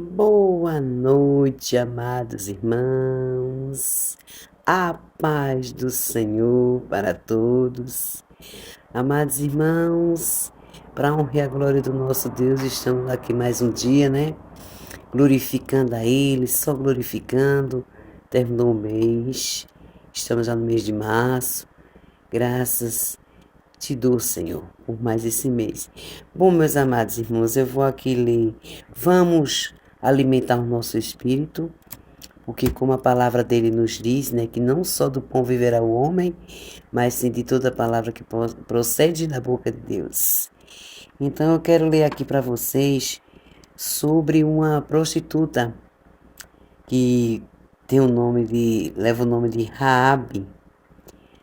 Boa noite, amados irmãos. A paz do Senhor para todos. Amados irmãos, para a honra e a glória do nosso Deus, estamos aqui mais um dia, né? Glorificando a Ele, só glorificando. Terminou o mês, estamos já no mês de março. Graças te dou, Senhor, por mais esse mês. Bom, meus amados irmãos, eu vou aqui ler. Vamos alimentar o nosso espírito, porque como a palavra dele nos diz, né, que não só do pão viverá o homem, mas sim de toda palavra que procede da boca de Deus. Então eu quero ler aqui para vocês sobre uma prostituta que leva o nome de Raabe.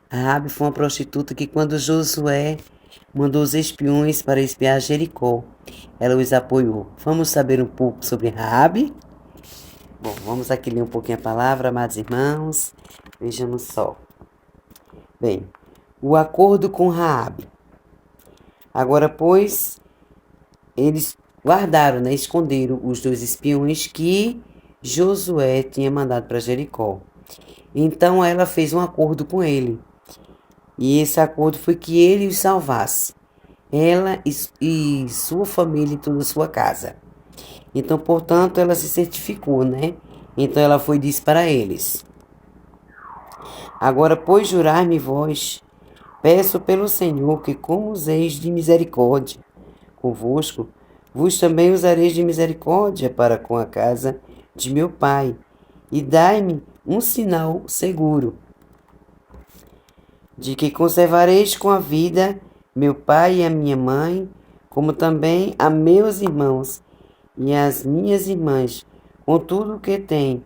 Raabe foi uma prostituta que quando Josué mandou os espiões para espiar Jericó, ela os apoiou. Vamos saber um pouco sobre Raabe? Bom, vamos aqui ler um pouquinho a palavra, amados irmãos. Vejamos só. Bem, o acordo com Raabe. Agora, pois, eles guardaram, né, esconderam os dois espiões que Josué tinha mandado para Jericó. Então ela fez um acordo com ele. E esse acordo foi que ele os salvasse, ela e sua família e toda a sua casa. Então, portanto, ela se certificou, né? Então ela foi e disse para eles: Agora, pois, jurai-me vós, peço pelo Senhor que, como useis de misericórdia convosco, vos também usareis de misericórdia para com a casa de meu pai, e dai-me um sinal seguro de que conservareis com a vida meu pai e a minha mãe, como também a meus irmãos e as minhas irmãs, com tudo o que tem,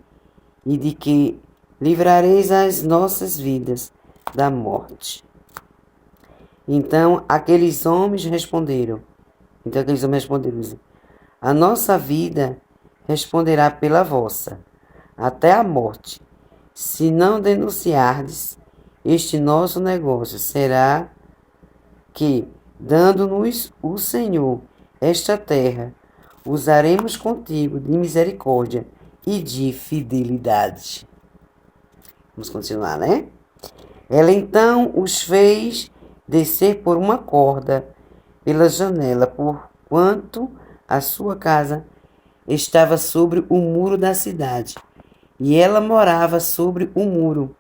e de que livrareis as nossas vidas da morte. Então aqueles homens responderam, a nossa vida responderá pela vossa, até a morte. Se não denunciardes este nosso negócio, será que, dando-nos o Senhor esta terra, usaremos contigo de misericórdia e de fidelidade. Vamos continuar, né? Ela então os fez descer por uma corda pela janela, porquanto a sua casa estava sobre o muro da cidade, e ela morava sobre o muro.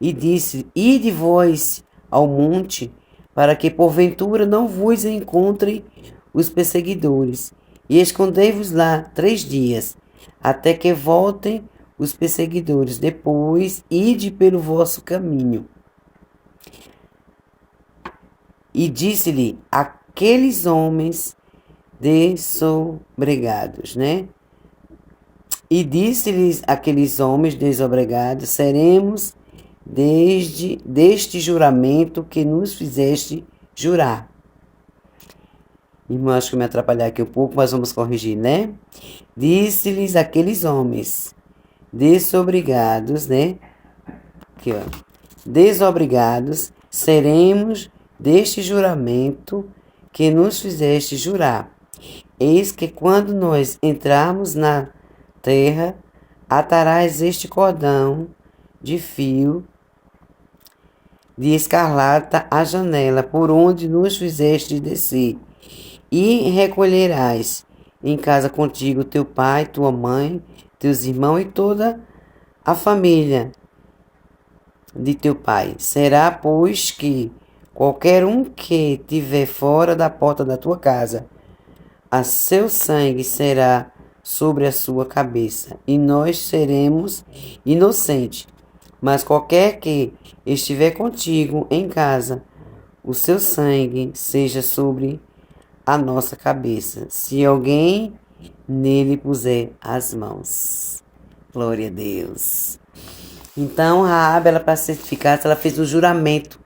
E disse: Ide vós ao monte, para que porventura não vos encontrem os perseguidores, e escondei-vos lá 3 dias, até que voltem os perseguidores. Depois, ide pelo vosso caminho. E disse-lhe aqueles homens desobregados, né? E disse-lhes aqueles homens desobregados: Seremos deste juramento que nos fizeste jurar. Irmão, acho que eu me atrapalhar aqui um pouco, mas vamos corrigir, né? Disse-lhes aqueles homens desobrigados, né? Aqui, ó. Desobrigados, seremos deste juramento que nos fizeste jurar. Eis que quando nós entrarmos na terra, atarás este cordão de fio de escarlata à janela, por onde nos fizeste descer, e recolherás em casa contigo teu pai, tua mãe, teus irmãos e toda a família de teu pai. Será, pois, que qualquer um que tiver fora da porta da tua casa, a seu sangue será sobre a sua cabeça, e nós seremos inocentes. Mas qualquer que estiver contigo em casa, o seu sangue seja sobre a nossa cabeça, se alguém nele puser as mãos. Glória a Deus. Então, Raabe, ela para certificar, ela fez um juramento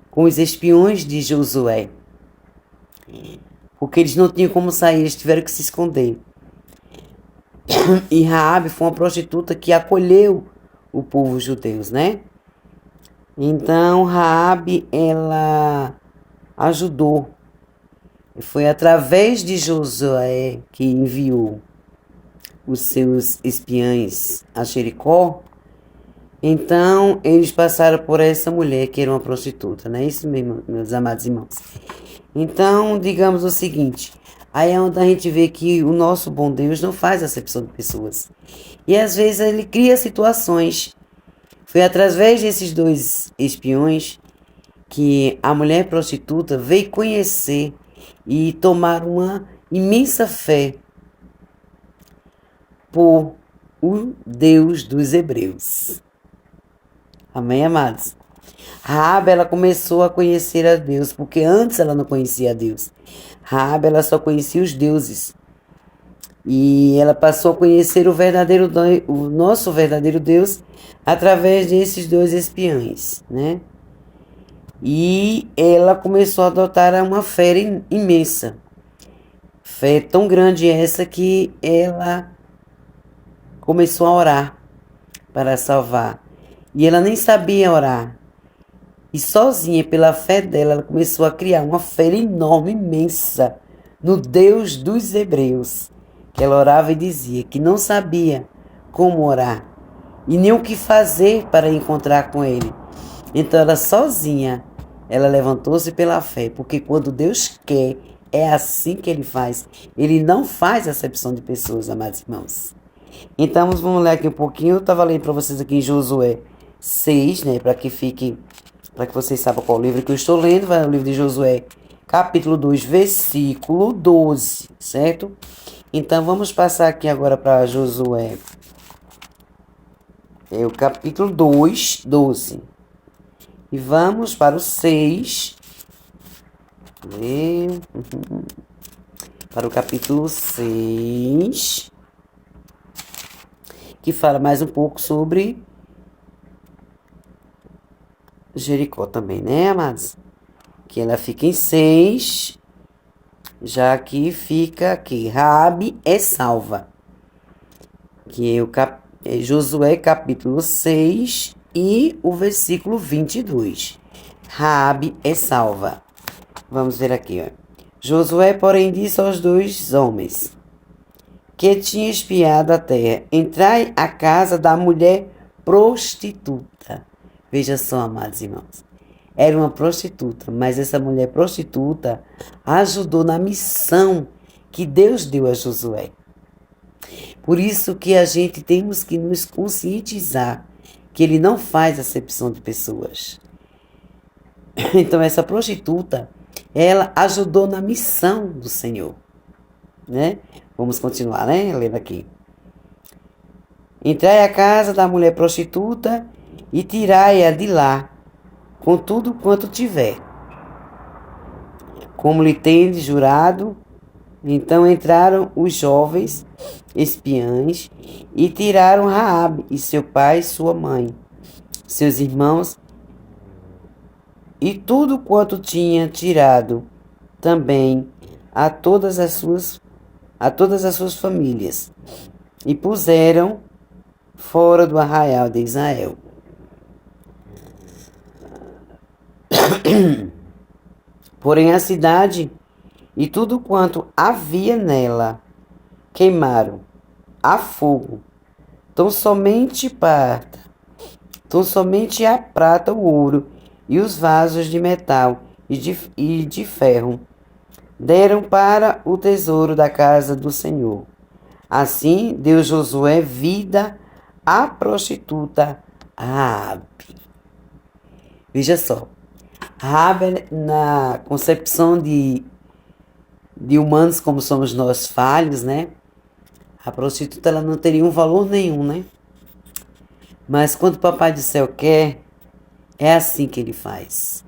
com os espiões de Josué, porque eles não tinham como sair, eles tiveram que se esconder. E Raabe foi uma prostituta que acolheu o povo judeu, né? Então, Raabe, ela ajudou Foi através de Josué que enviou os seus espiães a Jericó. Então, eles passaram por essa mulher que era uma prostituta, não é isso mesmo, meus amados irmãos? Então, digamos o seguinte, aí é onde a gente vê que o nosso bom Deus não faz acepção de pessoas. E às vezes ele cria situações. Foi através desses dois espiões que a mulher prostituta veio conhecer e tomar uma imensa fé por o Deus dos Hebreus. Amém, amados? Raabe, ela começou a conhecer a Deus, porque antes ela não conhecia a Deus. Raabe, ela só conhecia os deuses. E ela passou a conhecer o nosso verdadeiro Deus através desses dois espiões, né? E ela começou a adotar uma fé imensa. Fé tão grande essa que ela começou a orar para salvar. E ela nem sabia orar. E sozinha, pela fé dela, ela começou a criar uma fé enorme, imensa, no Deus dos Hebreus. Que ela orava e dizia que não sabia como orar e nem o que fazer para encontrar com ele. Então ela sozinha, ela levantou-se pela fé, porque quando Deus quer, é assim que ele faz. Ele não faz acepção de pessoas, amados irmãos. Então vamos ler aqui um pouquinho. Eu estava lendo para vocês aqui em Josué 6, né, para que vocês saibam qual livro que eu estou lendo. Vai no livro de Josué, capítulo 2, versículo 12, certo? Então vamos passar aqui agora para Josué. É o capítulo 2, 12. E vamos para o 6. Para o capítulo 6. Que fala mais um pouco sobre Jericó também, né, amados? Que ela fica em 6. Já que fica aqui. Raabe é salva. Que é Josué capítulo 6 e o versículo 22. Raabe é salva. Vamos ver aqui, ó. Josué, porém, disse aos dois homens que tinha espiado a terra: entrai à casa da mulher prostituta. Veja só, amados irmãos. Era uma prostituta, mas essa mulher prostituta ajudou na missão que Deus deu a Josué. Por isso que a gente temos que nos conscientizar que ele não faz acepção de pessoas. Então essa prostituta, ela ajudou na missão do Senhor, né? Vamos continuar, né? Lendo aqui. Entrai à casa da mulher prostituta e tirai-a de lá, com tudo quanto tiver, como lhe tendes jurado. Então entraram os jovens espiãs e tiraram Raabe e seu pai e sua mãe, seus irmãos e tudo quanto tinha tirado, também a todas as suas famílias, e puseram fora do arraial de Israel. Porém a cidade e tudo quanto havia nela queimaram a fogo, tão somente a prata, o ouro e os vasos de metal e de ferro deram para o tesouro da casa do Senhor. Assim deu Josué vida à prostituta Raabe. Veja só, Raabe, na concepção de humanos como somos nós, falhos, né? A prostituta, ela não teria um valor nenhum, né? Mas quando o Papai do Céu quer, é assim que ele faz.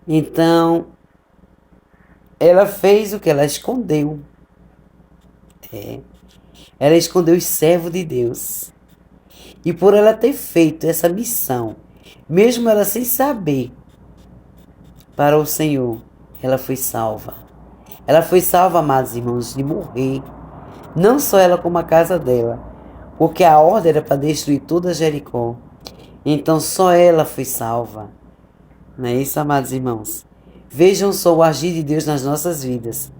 Então, ela fez o que? Ela escondeu. Ela escondeu os servos de Deus. E por ela ter feito essa missão, mesmo ela sem saber, para o Senhor, ela foi salva. Ela foi salva, amados irmãos, de morrer. Não só ela, como a casa dela. Porque a ordem era para destruir toda Jericó. Então só ela foi salva. Não é isso, amados irmãos? Vejam só o agir de Deus nas nossas vidas.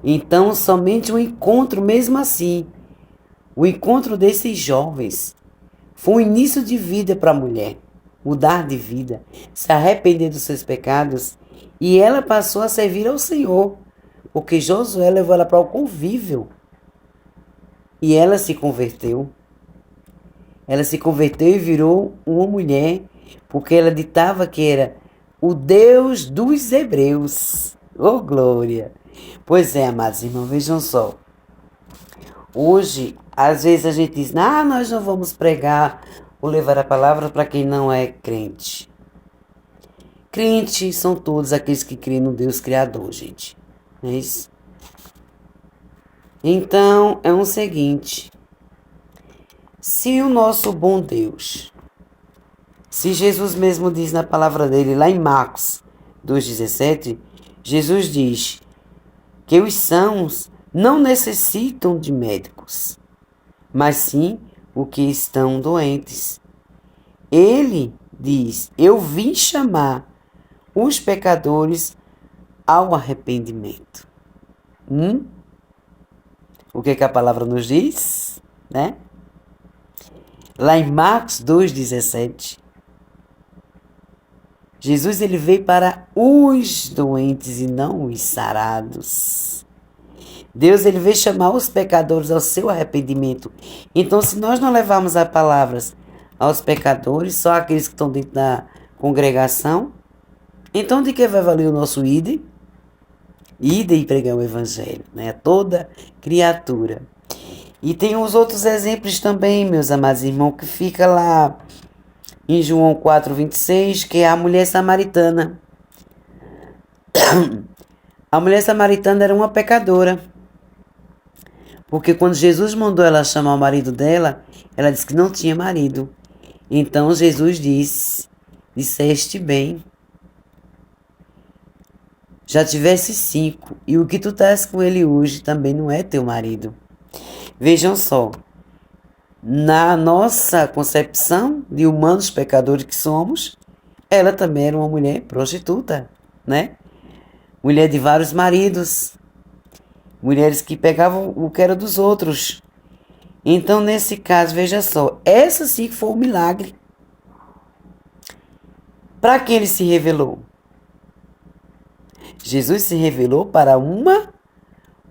Então, somente um encontro, mesmo assim, o encontro desses jovens foi um início de vida para a mulher, mudar de vida, se arrepender dos seus pecados, e ela passou a servir ao Senhor, porque Josué levou ela para o convívio e ela se converteu. Ela se converteu e virou uma mulher, porque ela ditava que era o Deus dos Hebreus. Oh, glória! Pois é, amados irmãos, vejam só. Hoje, às vezes a gente diz, nós não vamos pregar ou levar a palavra para quem não é crente. Crentes são todos aqueles que creem no Deus Criador, gente. Não é isso? Então, é o seguinte. Se o nosso bom Deus, se Jesus mesmo diz na palavra dele, lá em Marcos 2,17, Jesus diz que os sãos não necessitam de médicos, mas sim o que estão doentes. Ele diz, eu vim chamar os pecadores ao arrependimento. O que a palavra nos diz, né? Lá em Marcos 2,17, Jesus ele veio para os doentes e não os sarados. Deus ele veio chamar os pecadores ao seu arrependimento. Então, se nós não levarmos as palavras aos pecadores, só aqueles que estão dentro da congregação, então de que vai valer o nosso ide? Ide e pregar o evangelho, né? A toda criatura. E tem os outros exemplos também, meus amados irmãos, que fica lá em João 4,26, que é a mulher samaritana. A mulher samaritana era uma pecadora. Porque quando Jesus mandou ela chamar o marido dela, ela disse que não tinha marido. Então Jesus disseste bem. Já tivesse 5, e o que tu estás com ele hoje também não é teu marido. Vejam só, na nossa concepção de humanos pecadores que somos, ela também era uma mulher prostituta, né? Mulher de vários maridos, mulheres que pegavam o que era dos outros. Então, nesse caso, veja só, essa sim foi um milagre. Para quem ele se revelou? Jesus se revelou para uma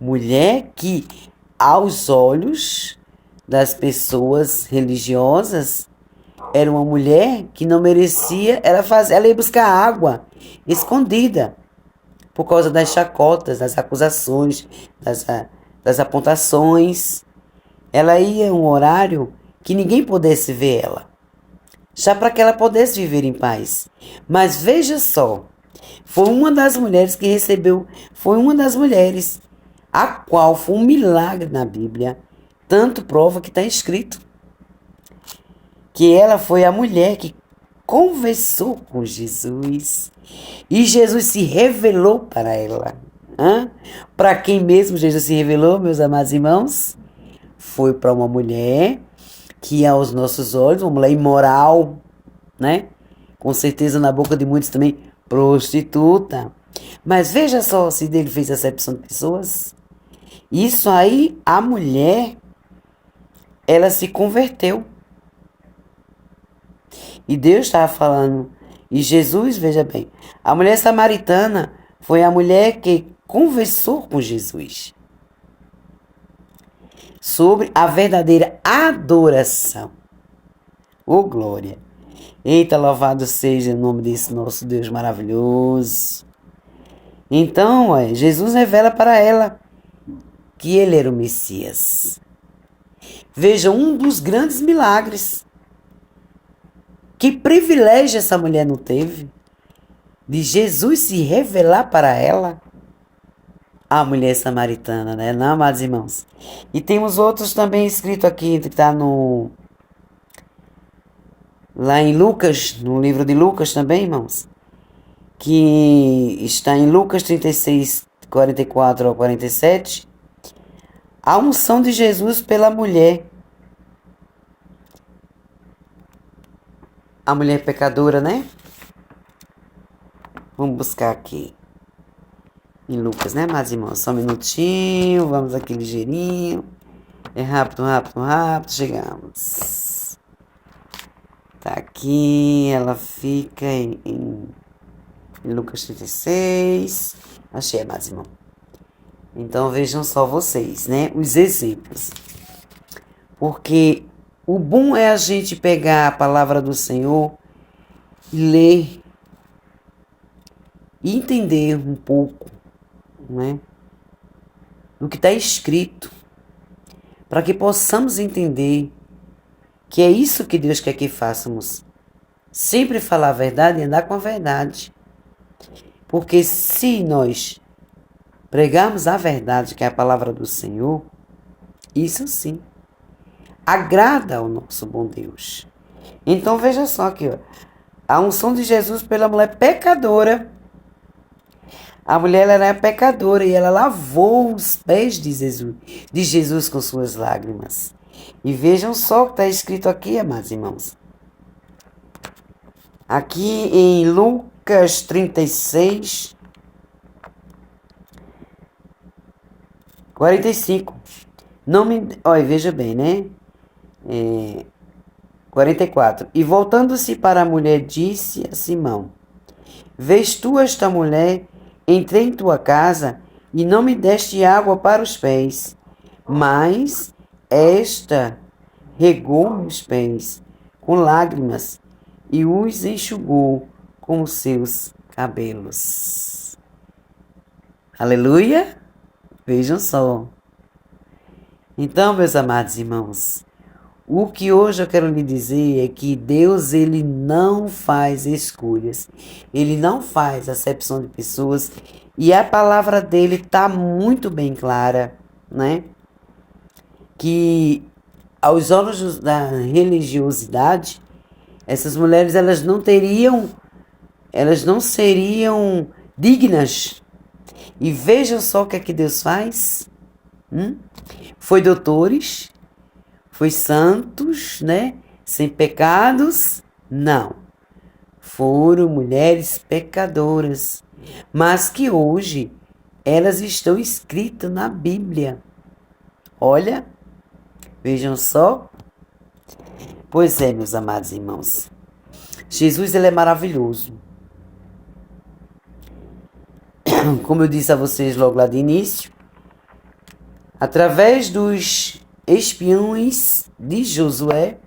mulher que, aos olhos das pessoas religiosas, era uma mulher que não merecia, ela ia buscar água escondida, por causa das chacotas, das acusações, das apontações. Ela ia em um horário que ninguém pudesse ver ela, já para que ela pudesse viver em paz. Mas veja só, foi uma das mulheres que recebeu, foi uma das mulheres a qual foi um milagre na Bíblia, tanto prova que está escrito que ela foi a mulher que conversou com Jesus e Jesus se revelou para ela. Para quem mesmo Jesus se revelou, meus amados irmãos? Foi para uma mulher que aos nossos olhos, uma mulher imoral, né? Com certeza na boca de muitos também, prostituta. Mas veja só se ele fez acepção de pessoas. Isso aí, a mulher, ela se converteu. E Deus estava falando. E Jesus, veja bem, a mulher samaritana foi a mulher que conversou com Jesus sobre a verdadeira adoração. Oh, glória! Eita, louvado seja o nome desse nosso Deus maravilhoso. Então, Jesus revela para ela que ele era o Messias. Veja, um dos grandes milagres. Que privilégio essa mulher não teve de Jesus se revelar para ela, a mulher samaritana, né? Não, amados irmãos? E temos outros também escritos aqui, que está lá em Lucas, no livro de Lucas também, irmãos, que está em Lucas 36, 44 ao 47, a unção de Jesus pela mulher. A mulher pecadora, né? Vamos buscar aqui. Em Lucas, né, amados irmãos? Só um minutinho, vamos aqui ligeirinho. É rápido, rápido, rápido, chegamos. Tá aqui, ela fica em Lucas 36. Achei, amados irmãos. Então vejam só vocês, né, os exemplos. Porque o bom é a gente pegar a palavra do Senhor e ler e entender um pouco, né, do que está escrito, para que possamos entender que é isso que Deus quer que façamos. Sempre falar a verdade e andar com a verdade. Porque se nós pregarmos a verdade, que é a palavra do Senhor, isso sim agrada ao nosso bom Deus. Então veja só aqui, ó, a unção de Jesus pela mulher pecadora. A mulher ela era pecadora e ela lavou os pés de Jesus com suas lágrimas. E vejam só o que está escrito aqui, amados irmãos. Aqui em Lucas 36, 45. Não me... Olha, veja bem, né? 44. E voltando-se para a mulher, disse a Simão: Vês tu esta mulher? Entrei em tua casa e não me deste água para os pés, mas esta regou meus pés com lágrimas e os enxugou com os seus cabelos. Aleluia! Vejam só. Então, meus amados irmãos, o que hoje eu quero lhe dizer é que Deus, ele não faz escolhas, ele não faz acepção de pessoas, e a palavra dele está muito bem clara, né? Que aos olhos da religiosidade, essas mulheres elas não seriam dignas. E vejam só o que é que Deus faz. Foi doutores, foi santos, né? Sem pecados? Não. Foram mulheres pecadoras, mas que hoje elas estão escritas na Bíblia. Olha, vejam só. Pois é, meus amados irmãos. Jesus, ele é maravilhoso. Como eu disse a vocês logo lá de início, através dos espiões de Josué,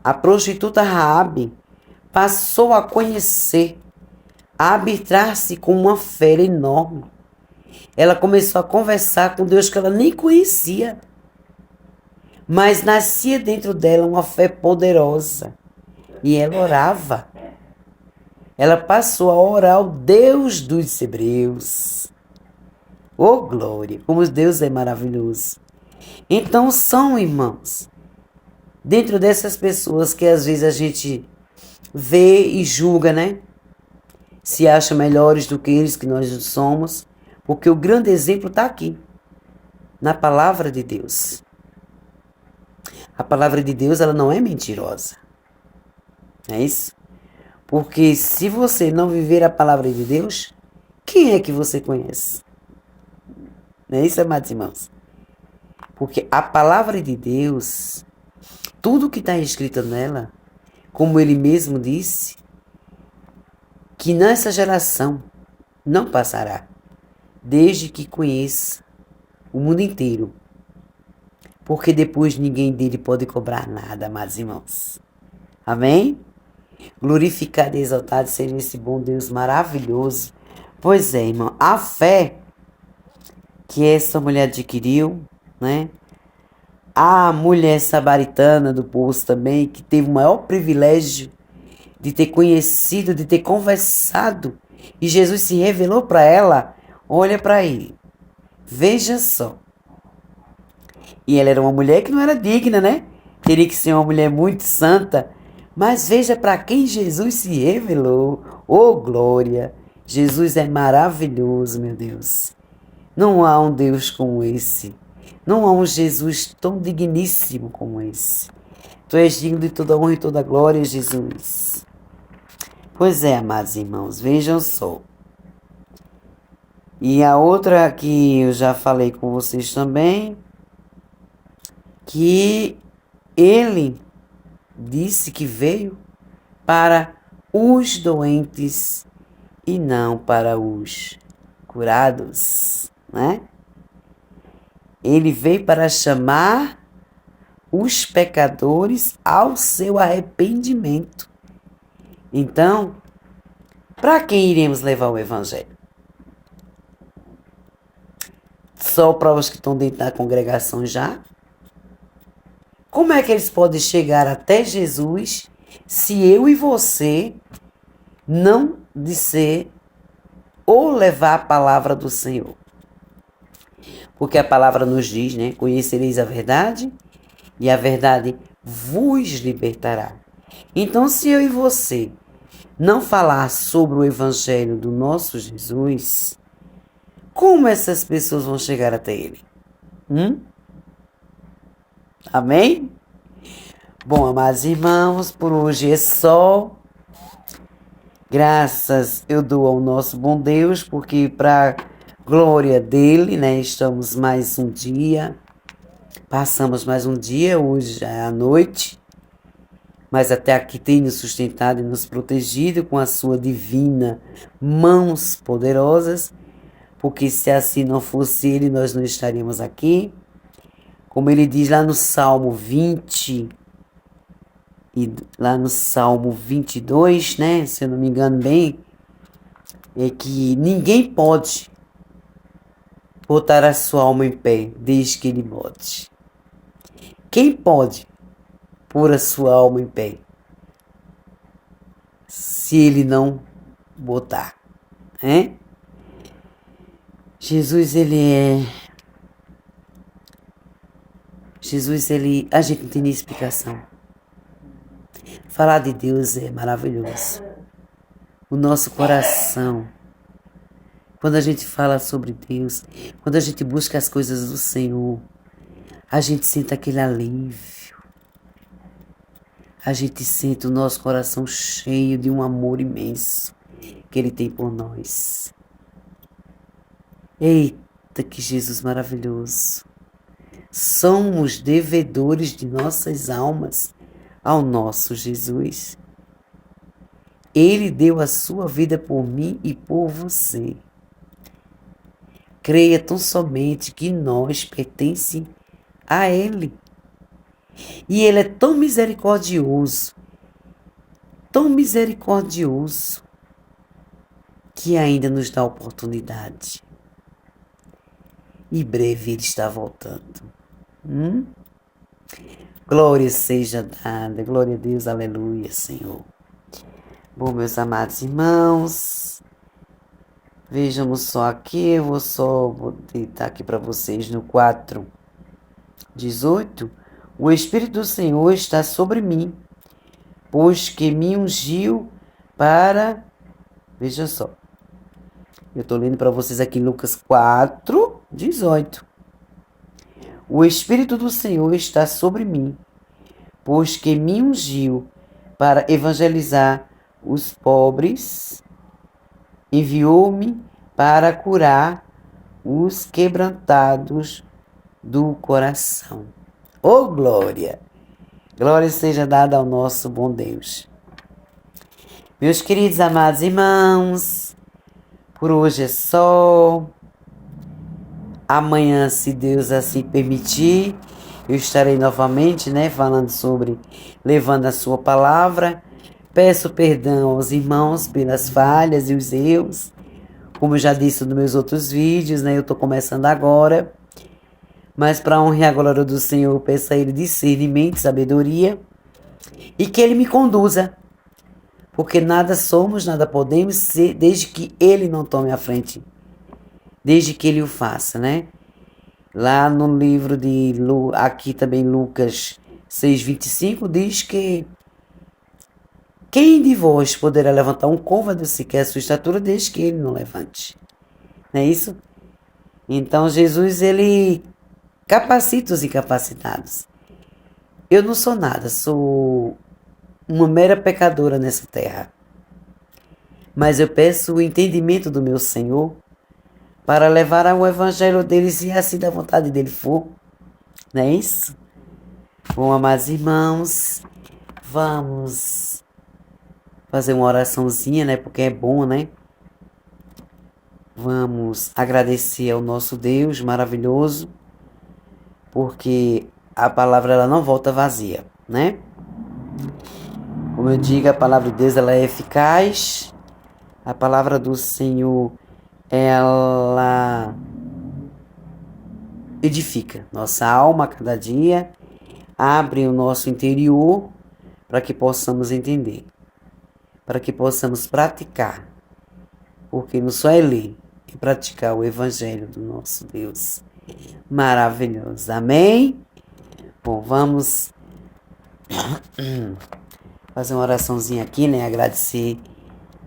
a prostituta Raabe passou a conhecer, a arbitrar-se com uma fé enorme. Ela começou a conversar com Deus que ela nem conhecia, mas nascia dentro dela uma fé poderosa. E ela orava. Ela passou a orar ao Deus dos Hebreus. Oh, glória! Como Deus é maravilhoso. Então são, irmãos, dentro dessas pessoas que às vezes a gente vê e julga, né? Se acha melhores do que eles que nós somos, porque o grande exemplo está aqui, na palavra de Deus. A palavra de Deus, ela não é mentirosa. É isso? Porque se você não viver a palavra de Deus, quem é que você conhece? Não é isso, amados irmãos? Porque a palavra de Deus, tudo que está escrito nela, como ele mesmo disse, que nessa geração não passará, desde que conheça o mundo inteiro. Porque depois ninguém dele pode cobrar nada, amados irmãos. Amém? Glorificado e exaltado seja esse bom Deus maravilhoso. Pois é, irmão, a fé que essa mulher adquiriu, né? A mulher samaritana do poço também, que teve o maior privilégio de ter conhecido, de ter conversado, e Jesus se revelou para ela. Olha para ele, veja só. E ela era uma mulher que não era digna, né? Teria que ser uma mulher muito santa. Mas veja para quem Jesus se revelou. Oh, glória! Jesus é maravilhoso, meu Deus. Não há um Deus como esse. Não há um Jesus tão digníssimo como esse. Tu és digno de toda honra e toda glória, Jesus. Pois é, amados irmãos, vejam só. E a outra que eu já falei com vocês também, que ele disse que veio para os doentes e não para os curados, né? Ele veio para chamar os pecadores ao seu arrependimento. Então, para quem iremos levar o evangelho? Só para os que estão dentro da congregação já? Como é que eles podem chegar até Jesus se eu e você não disser ou levar a palavra do Senhor? Porque a palavra nos diz, né? Conhecereis a verdade e a verdade vos libertará. Então, se eu e você não falar sobre o evangelho do nosso Jesus, como essas pessoas vão chegar até ele? Amém? Bom, amados irmãos, por hoje é só. Graças eu dou ao nosso bom Deus, porque para glória dele, né, estamos mais um dia, passamos mais um dia, hoje já é a noite, mas até aqui tem nos sustentado e nos protegido com a sua divina mãos poderosas, porque se assim não fosse ele, nós não estaríamos aqui. Como ele diz lá no Salmo 20, e lá no Salmo 22, né, se eu não me engano bem, é que ninguém pode botar a sua alma em pé desde que ele bote. Quem pode pôr a sua alma em pé se ele não botar, né? Jesus, a gente não tem nem explicação. Falar de Deus é maravilhoso. O nosso coração, quando a gente fala sobre Deus, quando a gente busca as coisas do Senhor, a gente sente aquele alívio. A gente sente o nosso coração cheio de um amor imenso que Ele tem por nós. Eita, que Jesus maravilhoso! Somos devedores de nossas almas ao nosso Jesus. Ele deu a sua vida por mim e por você. Creia tão somente que nós pertencemos a Ele. E Ele é tão misericordioso, que ainda nos dá oportunidade. E breve Ele está voltando. Glória seja dada, glória a Deus, aleluia, Senhor. Bom, meus amados irmãos, vejamos só aqui, eu vou deitar aqui para vocês no 4:18. O Espírito do Senhor está sobre mim, pois que me ungiu para... Veja só, eu estou lendo para vocês aqui Lucas 4:18. O Espírito do Senhor está sobre mim, pois que me ungiu para evangelizar os pobres, enviou-me para curar os quebrantados do coração. Oh, glória! Glória seja dada ao nosso bom Deus. Meus queridos amados irmãos, por hoje é só. Amanhã, se Deus assim permitir, eu estarei novamente, falando sobre, levando a sua palavra. Peço perdão aos irmãos pelas falhas e os erros. Como eu já disse nos meus outros vídeos, eu estou começando agora. Mas para a honra e a glória do Senhor, eu peço a Ele discernimento, sabedoria. E que Ele me conduza. Porque nada somos, nada podemos ser, desde que Ele não tome a frente. Desde que Ele o faça, Lá no livro aqui também Lucas 6:25, diz que quem de vós poderá levantar um côvado sequer a sua estatura, desde que Ele não levante. Não é isso? Então Jesus, Ele capacita os incapacitados. Eu não sou nada, sou uma mera pecadora nessa terra. mas eu peço o entendimento do meu Senhor para levar ao evangelho dele, se assim da vontade dele for. Não é isso? Bom, amados irmãos, vamos fazer uma oraçãozinha, né? Porque é bom, né? Vamos agradecer ao nosso Deus maravilhoso, porque a palavra ela não volta vazia, né? Como eu digo, a palavra de Deus ela é eficaz, a palavra do Senhor ela edifica nossa alma a cada dia, abre o nosso interior para que possamos entender, para que possamos praticar, porque não só é ler, é praticar o evangelho do nosso Deus maravilhoso. Amém? Bom, vamos fazer uma oraçãozinha aqui, né? Agradecer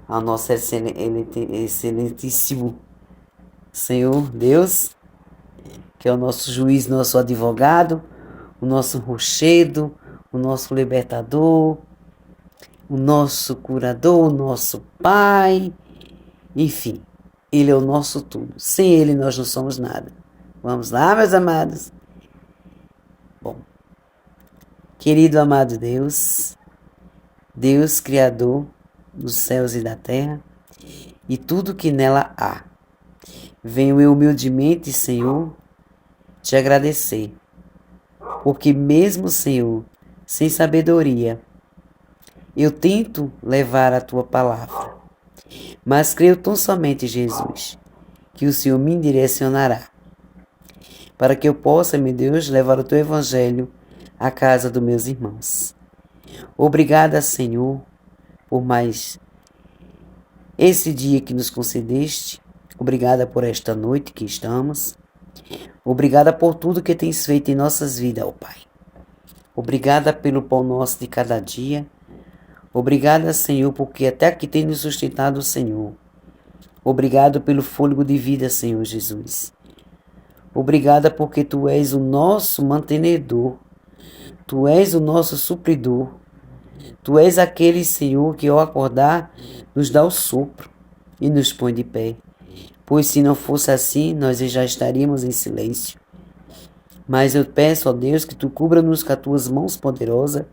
ao nosso excelentíssimo Senhor Deus, que é o nosso juiz, nosso advogado, o nosso rochedo, o nosso libertador, o nosso curador, o nosso Pai, enfim, Ele é o nosso tudo. Sem Ele nós não somos nada. Vamos lá, meus amados? Bom, querido amado Deus, Deus Criador dos céus e da terra e tudo que nela há, venho eu humildemente, Senhor, te agradecer, porque mesmo, Senhor, sem sabedoria, eu tento levar a tua palavra, mas creio tão somente, Jesus, que o Senhor me direcionará, para que eu possa, meu Deus, levar o teu evangelho à casa dos meus irmãos. Obrigada, Senhor, por mais esse dia que nos concedeste. Obrigada por esta noite que estamos. Obrigada por tudo que tens feito em nossas vidas, ó Pai. Obrigada pelo pão nosso de cada dia. Obrigada, Senhor, porque até aqui tem nos sustentado o Senhor. Obrigado pelo fôlego de vida, Senhor Jesus. Obrigada porque Tu és o nosso mantenedor. Tu és o nosso supridor. Tu és aquele, Senhor, que ao acordar nos dá o sopro e nos põe de pé. Pois se não fosse assim, nós já estaríamos em silêncio. Mas eu peço, ó Deus, que Tu cubra-nos com as Tuas mãos poderosas,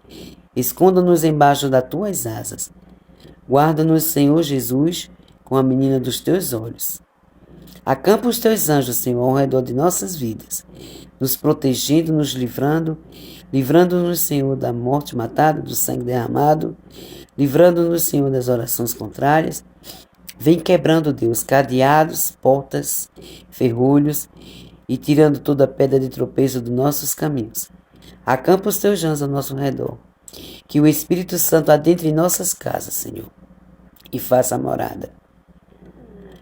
esconda-nos embaixo das Tuas asas. Guarda-nos, Senhor Jesus, com a menina dos Teus olhos. Acampa os Teus anjos, Senhor, ao redor de nossas vidas, nos protegendo, nos livrando, livrando-nos, Senhor, da morte matada, do sangue derramado, livrando-nos, Senhor, das orações contrárias. Vem quebrando, Deus, cadeados, portas, ferrolhos e tirando toda a pedra de tropeço dos nossos caminhos. Acampa os Teus anjos ao nosso redor. Que o Espírito Santo adentre em nossas casas, Senhor, e faça a morada.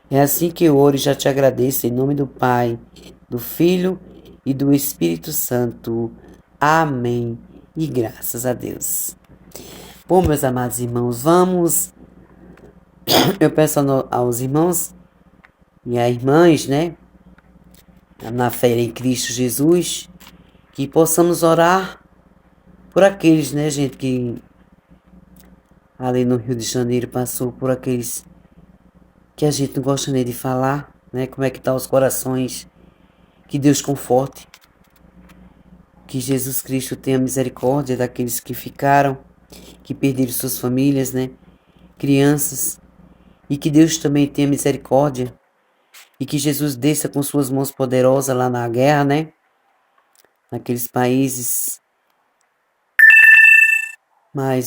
É assim que eu oro e já te agradeço em nome do Pai, do Filho e do Espírito Santo. Amém. E graças a Deus. Bom, meus amados irmãos, vamos. Eu peço aos irmãos e às irmãs, né, na fé em Cristo Jesus, que possamos orar por aqueles, né, gente, que ali no Rio de Janeiro passou por aqueles que a gente não gosta nem de falar, né? Como é que estão os corações. Que Deus conforte. Que Jesus Cristo tenha misericórdia daqueles que ficaram, que perderam suas famílias, né? Crianças. E que Deus também tenha misericórdia. E que Jesus desça com suas mãos poderosas lá na guerra, né? Naqueles países mais